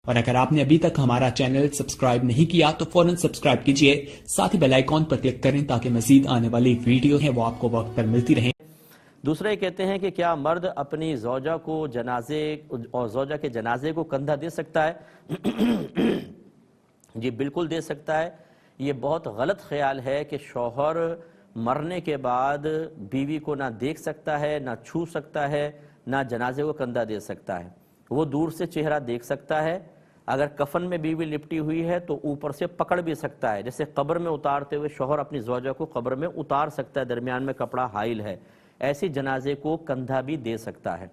اور اگر آپ نے ابھی تک ہمارا چینل سبسکرائب نہیں کیا تو فوراً سبسکرائب کیجئے، ساتھ ہی بیل آئیکن پر کلک کریں تاکہ مزید آنے والی ویڈیو ہیں وہ آپ کو وقت پر ملتی رہیں۔ دوسرے کہتے ہیں کہ کیا مرد اپنی زوجہ کو جنازے اور زوجہ کے جنازے کو کندھا دے سکتا ہے؟ جی بالکل دے سکتا ہے۔ یہ بہت غلط خیال ہے کہ شوہر مرنے کے بعد بیوی کو نہ دیکھ سکتا ہے، نہ چھو سکتا ہے، نہ جنازے کو کندھا دے سکتا ہے۔ وہ دور سے چہرہ دیکھ سکتا ہے، اگر کفن میں بیوی لپٹی ہوئی ہے تو اوپر سے پکڑ بھی سکتا ہے، جیسے قبر میں اتارتے ہوئے شوہر اپنی زوجہ کو قبر میں اتار سکتا ہے، درمیان میں کپڑا حائل ہے، ایسی جنازے کو کندھا بھی دے سکتا ہے۔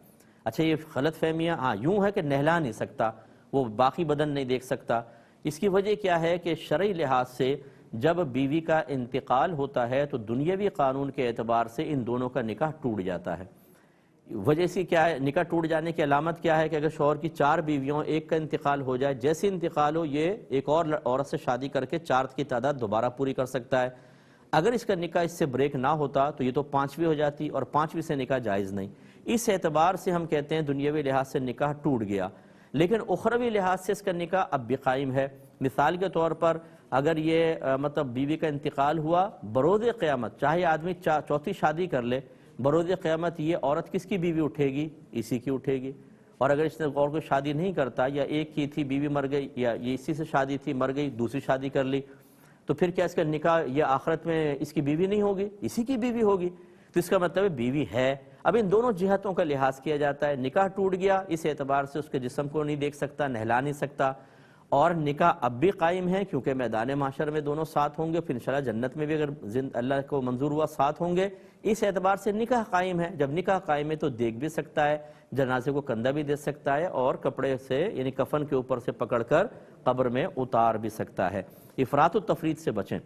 اچھا یہ غلط فہمیاں یوں ہے کہ نہلا نہیں سکتا، وہ باقی بدن نہیں دیکھ سکتا۔ اس کی وجہ کیا ہے کہ شرعی لحاظ سے جب بیوی کا انتقال ہوتا ہے تو دنیاوی قانون کے اعتبار سے ان دونوں کا نکاح ٹوٹ جاتا ہے۔ وجہ اسی کیا ہے، نکاح ٹوٹ جانے کی علامت کیا ہے کہ اگر شوہر کی 4 بیویوں ایک کا انتقال ہو جائے، جیسے انتقال ہو یہ ایک اور عورت سے شادی کر کے 4 کی تعداد دوبارہ پوری کر سکتا ہے۔ اگر اس کا نکاح اس سے بریک نہ ہوتا تو یہ تو 5ویں ہو جاتی، اور 5ویں سے نکاح جائز نہیں۔ اس اعتبار سے ہم کہتے ہیں دنیاوی لحاظ سے نکاح ٹوٹ گیا، لیکن اخروی لحاظ سے اس کا نکاح اب بھی قائم ہے۔ مثال کے طور پر اگر یہ مطلب بیوی کا انتقال ہوا، بروز قیامت چاہے آدمی 4تھی شادی کر لے، بروز قیامت یہ عورت کس کی بیوی اٹھے گی؟ اسی کی اٹھے گی۔ اور اگر اس نے اور کوئی شادی نہیں کرتا، یا ایک کی تھی بیوی مر گئی، یا یہ اسی سے شادی تھی مر گئی دوسری شادی کر لی، تو پھر کیا اس کا نکاح یہ آخرت میں اس کی بیوی نہیں ہوگی، اسی کی بیوی ہوگی؟ تو اس کا مطلب ہے بیوی ہے۔ اب ان دونوں جہتوں کا لحاظ کیا جاتا ہے۔ نکاح ٹوٹ گیا اس اعتبار سے اس کے جسم کو نہیں دیکھ سکتا، نہلا نہیں سکتا، اور نکاح اب بھی قائم ہے کیونکہ میدان محشر میں دونوں ساتھ ہوں گے، پھر انشاءاللہ جنت میں بھی اگر اللہ کو منظور ہوا ساتھ ہوں گے۔ اس اعتبار سے نکاح قائم ہے۔ جب نکاح قائم ہے تو دیکھ بھی سکتا ہے، جنازے کو کندھا بھی دے سکتا ہے، اور کپڑے سے یعنی کفن کے اوپر سے پکڑ کر قبر میں اتار بھی سکتا ہے۔ افراط و تفریط سے بچیں۔